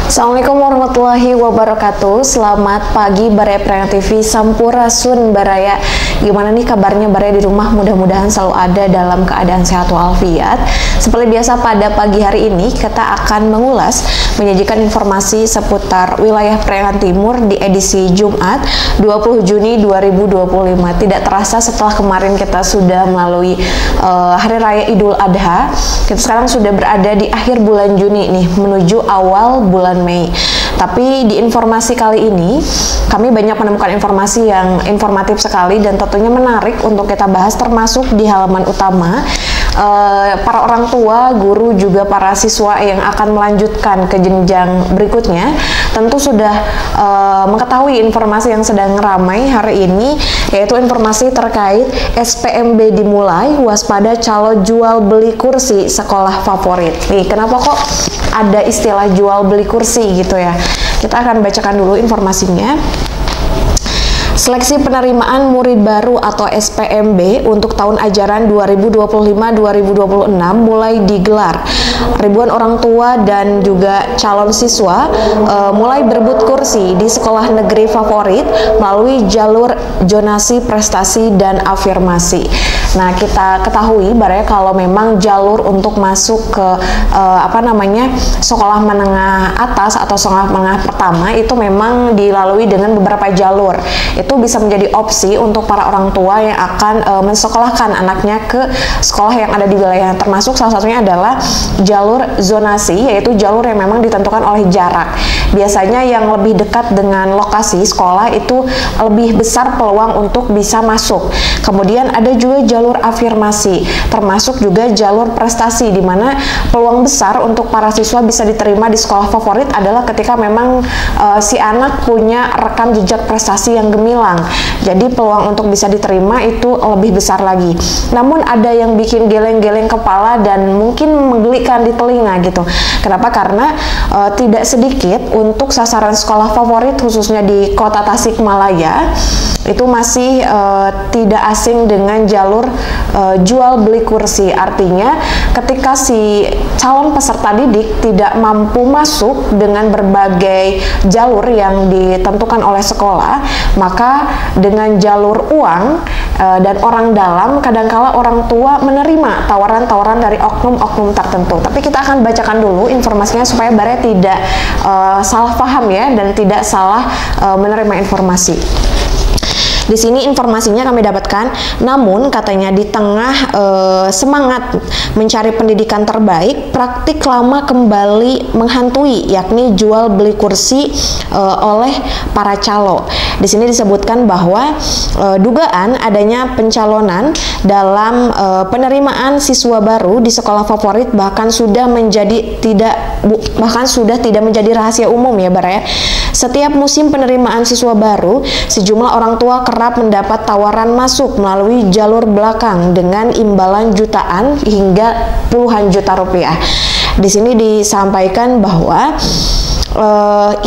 Assalamualaikum warahmatullahi wabarakatuh. Selamat pagi Baraya Prayang TV, Sampurasun Baraya. Gimana nih kabarnya Baraya di rumah? Mudah-mudahan selalu ada dalam keadaan sehat walafiat. Seperti biasa pada pagi hari ini kita akan mengulas, menyajikan informasi seputar wilayah Priangan Timur di edisi Jumat 20 Juni 2025. Tidak terasa setelah kemarin kita sudah melalui Hari Raya Idul Adha, kita sekarang sudah berada di akhir bulan Juni nih, menuju awal bulan Mei. Tapi di informasi kali ini kami banyak menemukan informasi yang informatif sekali dan tentunya menarik untuk kita bahas, termasuk di halaman utama. Para orang tua, guru, juga para siswa yang akan melanjutkan ke jenjang berikutnya tentu sudah mengetahui informasi yang sedang ramai hari ini, yaitu informasi terkait SPMB dimulai, waspada calon jual beli kursi sekolah favorit. Nih, kenapa kok ada istilah jual beli kursi gitu ya? Kita akan bacakan dulu informasinya. Seleksi penerimaan murid baru atau SPMB untuk tahun ajaran 2025-2026 mulai digelar. Ribuan orang tua dan juga calon siswa mulai berebut kursi di sekolah negeri favorit melalui jalur zonasi prestasi dan afirmasi. Nah, kita ketahui Baraya kalau memang jalur untuk masuk ke sekolah menengah atas atau sekolah menengah pertama itu memang dilalui dengan beberapa jalur. Itu bisa menjadi opsi untuk para orang tua yang akan mensekolahkan anaknya ke sekolah yang ada di wilayah, termasuk salah satunya adalah jalur zonasi, yaitu jalur yang memang ditentukan oleh jarak. Biasanya yang lebih dekat dengan lokasi sekolah itu lebih besar peluang untuk bisa masuk. Kemudian ada juga jalur afirmasi, termasuk juga jalur prestasi, di mana peluang besar untuk para siswa bisa diterima di sekolah favorit adalah ketika memang si anak punya rekam jejak prestasi yang gemilang. Jadi peluang untuk bisa diterima itu lebih besar lagi. Namun ada yang bikin geleng-geleng kepala dan mungkin menggelikan di telinga gitu. Kenapa? Karena tidak sedikit untuk sasaran sekolah favorit khususnya di kota Tasikmalaya itu masih tidak asing dengan jalur jual beli kursi. Artinya ketika si calon peserta didik tidak mampu masuk dengan berbagai jalur yang ditentukan oleh sekolah, maka dengan jalur uang dan orang dalam, kadangkala orang tua menerima tawaran-tawaran dari oknum-oknum tertentu. Tapi kita akan bacakan dulu informasinya supaya Baraya tidak salah paham ya, dan tidak salah menerima informasi. Di sini informasinya kami dapatkan, namun katanya di tengah semangat mencari pendidikan terbaik, praktik lama kembali menghantui, yakni jual beli kursi oleh para calo. Di sini disebutkan bahwa dugaan adanya pencalonan dalam penerimaan siswa baru di sekolah favorit bahkan sudah tidak menjadi rahasia umum ya Baraya. Setiap musim penerimaan siswa baru, sejumlah orang tua kerap mendapat tawaran masuk melalui jalur belakang dengan imbalan jutaan hingga puluhan juta rupiah. Di sini disampaikan bahwa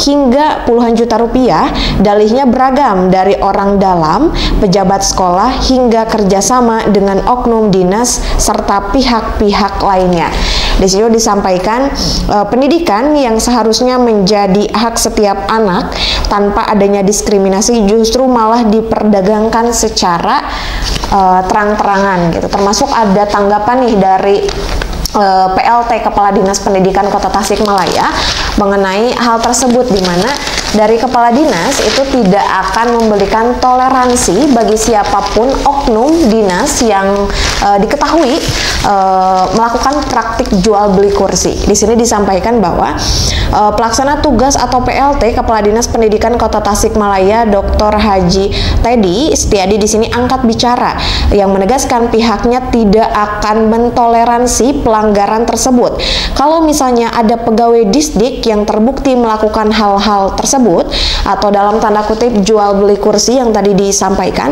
hingga puluhan juta rupiah, dalihnya beragam dari orang dalam, pejabat sekolah, hingga kerjasama dengan oknum dinas serta pihak-pihak lainnya. Di sini disampaikan pendidikan yang seharusnya menjadi hak setiap anak tanpa adanya diskriminasi justru malah diperdagangkan secara terang-terangan gitu. Termasuk ada tanggapan nih dari PLT Kepala Dinas Pendidikan Kota Tasikmalaya mengenai hal tersebut, di mana dari Kepala Dinas itu tidak akan memberikan toleransi bagi siapapun oknum dinas yang diketahui melakukan praktik jual beli kursi. Di sini disampaikan bahwa pelaksana tugas atau PLT Kepala Dinas Pendidikan Kota Tasikmalaya Dr. Haji Teddy Setiadi di sini angkat bicara yang menegaskan pihaknya tidak akan mentoleransi pelanggaran tersebut. Kalau misalnya ada pegawai Disdik yang terbukti melakukan hal-hal tersebut atau dalam tanda kutip jual beli kursi yang tadi disampaikan,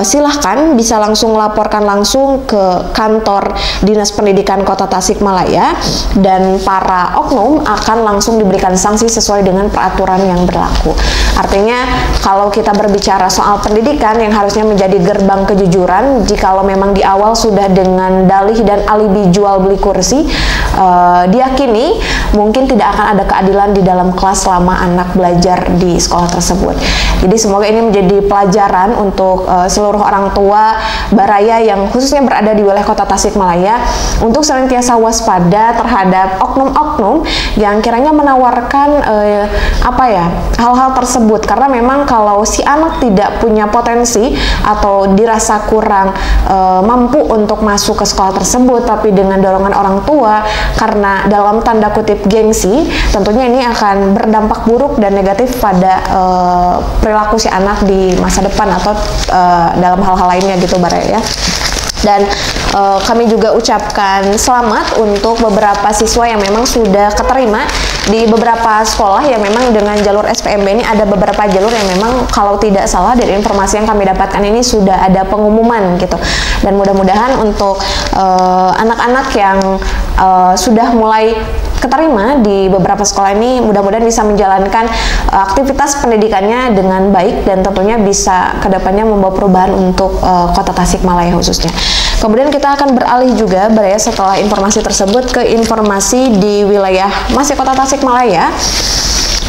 silahkan bisa langsung laporkan langsung ke kantor kantor Dinas Pendidikan Kota Tasikmalaya, dan para oknum akan langsung diberikan sanksi sesuai dengan peraturan yang berlaku. Artinya kalau kita berbicara soal pendidikan yang harusnya menjadi gerbang kejujuran, jikalau memang di awal sudah dengan dalih dan alibi jual beli kursi, diyakini mungkin tidak akan ada keadilan di dalam kelas selama anak belajar di sekolah tersebut. Jadi semoga ini menjadi pelajaran untuk seluruh orang tua Baraya yang khususnya berada di wilayah Kota Tasikmalaya untuk senantiasa waspada terhadap oknum-oknum yang kiranya menawarkan hal-hal tersebut, karena memang kalau si anak tidak punya potensi atau dirasa kurang mampu untuk masuk ke sekolah tersebut, tapi dengan dorongan orang tua karena dalam tanda kutip gengsi, tentunya ini akan berdampak buruk dan negatif pada perilaku si anak di masa depan atau dalam hal-hal lainnya gitu Baraya ya. Dan kami juga ucapkan selamat untuk beberapa siswa yang memang sudah keterima di beberapa sekolah yang memang dengan jalur SPMB ini. Ada beberapa jalur yang memang kalau tidak salah dari informasi yang kami dapatkan ini sudah ada pengumuman gitu. Dan mudah-mudahan untuk anak-anak yang sudah mulai keterima di beberapa sekolah ini mudah-mudahan bisa menjalankan aktivitas pendidikannya dengan baik dan tentunya bisa kedepannya membawa perubahan untuk Kota Tasikmalaya khususnya. Kemudian kita akan beralih juga Baraya setelah informasi tersebut ke informasi di wilayah masih Kota Tasikmalaya.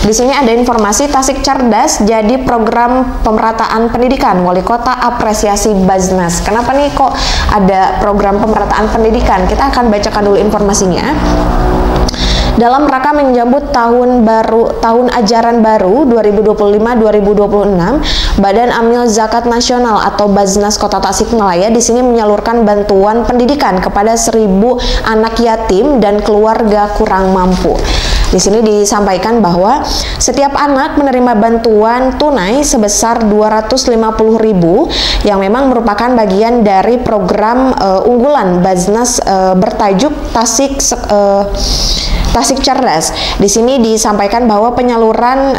Di sini ada informasi Tasik Cerdas jadi program pemerataan pendidikan, Wali Kota apresiasi Baznas. Kenapa nih kok ada program pemerataan pendidikan? Kita akan bacakan dulu informasinya. Dalam rangka menyambut tahun ajaran baru 2025-2026, Badan Amil Zakat Nasional atau Baznas Kota Tasikmalaya di sini menyalurkan bantuan pendidikan kepada 1.000 anak yatim dan keluarga kurang mampu. Di sini disampaikan bahwa setiap anak menerima bantuan tunai sebesar 250.000 yang memang merupakan bagian dari program unggulan Baznas bertajuk Tasik Cerdas. Di sini disampaikan bahwa penyaluran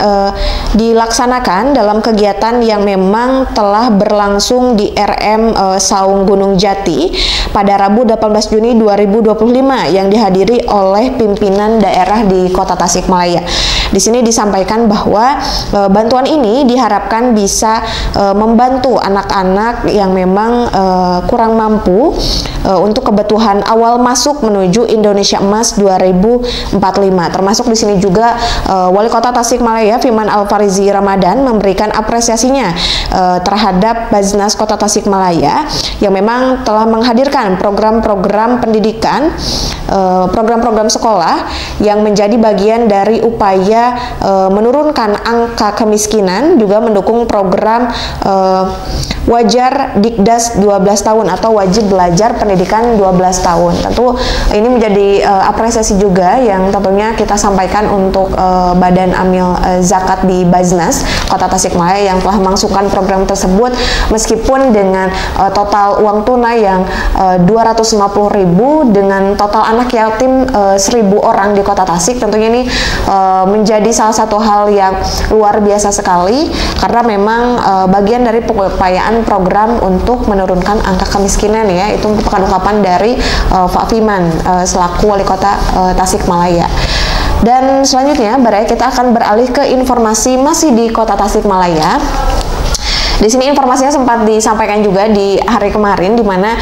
dilaksanakan dalam kegiatan yang memang telah berlangsung di RM Saung Gunung Jati pada Rabu 18 Juni 2025 yang dihadiri oleh pimpinan daerah di Kota Tasikmalaya. Di sini disampaikan bahwa bantuan ini diharapkan bisa membantu anak-anak yang memang kurang mampu untuk kebutuhan awal masuk menuju Indonesia Emas 2045. Termasuk di sini juga Wali Kota Tasikmalaya Firman Alfarizi Ramadan memberikan apresiasinya terhadap Baznas Kota Tasikmalaya yang memang telah menghadirkan program-program pendidikan, program-program sekolah yang menjadi bagian dari upaya menurunkan angka kemiskinan, juga mendukung program wajar Dikdas 12 tahun atau wajib belajar pendidikan 12 tahun. Tentu ini menjadi apresiasi juga yang tentunya kita sampaikan untuk Badan Amil Zakat di Baznas Kota Tasikmalaya yang telah melangsungkan program tersebut meskipun dengan total uang tunai yang 250.000 dengan total anak yatim 1.000 orang di Kota Tasik. Tentunya ini menjadi salah satu hal yang luar biasa sekali karena memang bagian dari upayaan program untuk menurunkan angka kemiskinan ya. Itu merupakan ungkapan dari Pak Firman selaku Wali Kota Tasikmalaya. Dan selanjutnya Baraya kita akan beralih ke informasi masih di Kota Tasikmalaya. Di sini informasinya sempat disampaikan juga di hari kemarin, di mana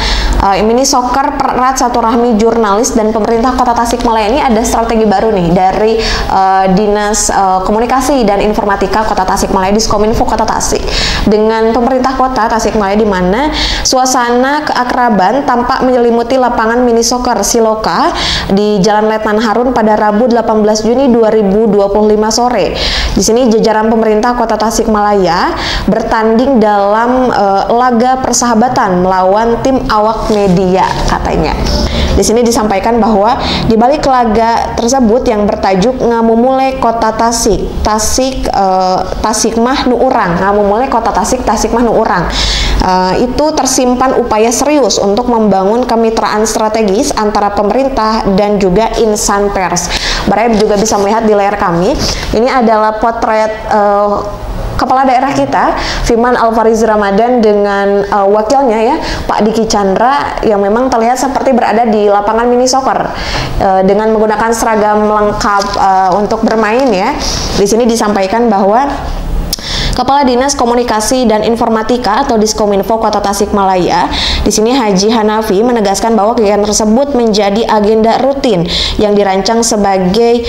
mini soccer pererat silaturahmi jurnalis dan pemerintah Kota Tasikmalaya. Ini ada strategi baru nih dari Dinas Komunikasi dan Informatika Kota Tasikmalaya, Diskominfo Kota Tasik, dengan pemerintah Kota Tasikmalaya, di mana suasana keakraban tampak menyelimuti lapangan mini soccer Siloka di Jalan Letnan Harun pada Rabu 18 Juni 2025 sore. Di sini jajaran pemerintah Kota Tasikmalaya bertanding dalam laga persahabatan melawan tim awak media katanya. Di sini disampaikan bahwa di balik laga tersebut yang bertajuk Ngamumule Kota Tasik, Tasikmah Nu Urang, Ngamumule Kota Tasik, Tasikmah Nu Urang. Itu tersimpan upaya serius untuk membangun kemitraan strategis antara pemerintah dan juga insan pers. Baraya juga bisa melihat di layar kami, ini adalah potret kepala daerah kita Firman Alfariz Ramadan dengan wakilnya ya Pak Diki Chandra yang memang terlihat seperti berada di lapangan mini soccer dengan menggunakan seragam lengkap untuk bermain ya. Di sini disampaikan bahwa Kepala Dinas Komunikasi dan Informatika atau Diskominfo Kota Tasikmalaya, di sini Haji Hanafi menegaskan bahwa kegiatan tersebut menjadi agenda rutin yang dirancang sebagai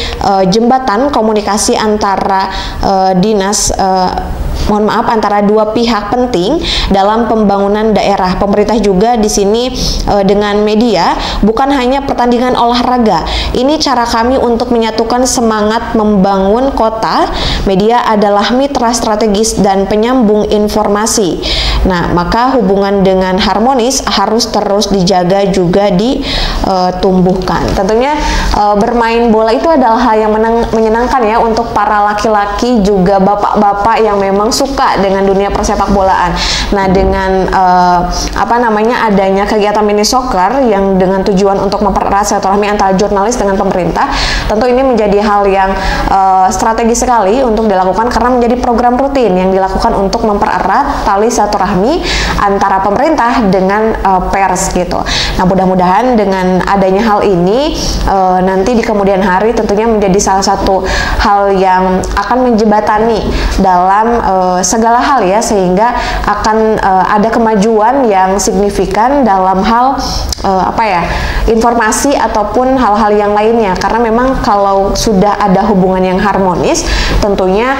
jembatan komunikasi antara antara dua pihak penting dalam pembangunan daerah. Pemerintah juga di sini dengan media bukan hanya pertandingan olahraga. Ini cara kami untuk menyatukan semangat membangun kota. Media adalah mitra strategis dan penyambung informasi. Nah, maka hubungan dengan harmonis harus terus dijaga juga ditumbuhkan. Tentunya bermain bola itu adalah hal yang menyenangkan ya untuk para laki-laki juga bapak-bapak yang memang suka dengan dunia persepak bolaan. Nah, dengan adanya kegiatan mini soccer yang dengan tujuan untuk mempererat silaturahmi antara jurnalis dengan pemerintah, tentu ini menjadi hal yang strategis sekali untuk dilakukan karena menjadi program rutin yang dilakukan untuk mempererat tali silaturahmi antara pemerintah dengan pers gitu. Nah, mudah-mudahan dengan adanya hal ini nanti di kemudian hari tentunya menjadi salah satu hal yang akan menjembatani dalam segala hal ya, sehingga akan ada kemajuan yang signifikan dalam hal informasi ataupun hal-hal yang lainnya, karena memang kalau sudah ada hubungan yang harmonis tentunya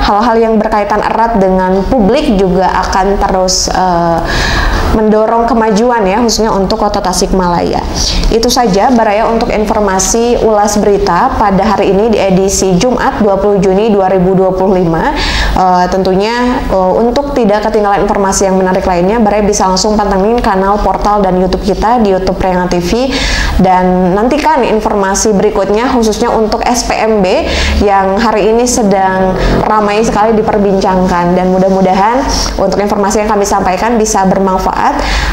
hal-hal yang berkaitan erat dengan publik juga akan terus mendorong kemajuan ya, khususnya untuk Kota Tasikmalaya. Itu saja Baraya untuk informasi ulas berita pada hari ini di edisi Jumat 20 Juni 2025. Tentunya untuk tidak ketinggalan informasi yang menarik lainnya, Baraya bisa langsung pantengin kanal, portal, dan YouTube kita di YouTube Prayana TV, dan nantikan informasi berikutnya khususnya untuk SPMB yang hari ini sedang ramai sekali diperbincangkan, dan mudah-mudahan untuk informasi yang kami sampaikan bisa bermanfaat.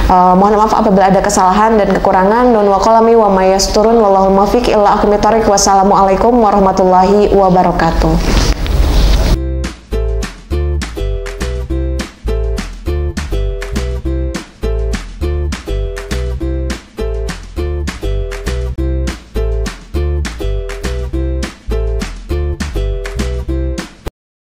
Mohon maaf apabila ada kesalahan dan kekurangan. Nun wa qalami wa mayasturun wallahul muwaffiq ila aqwamit thoriq. Wassalamualaikum warahmatullahi wabarakatuh.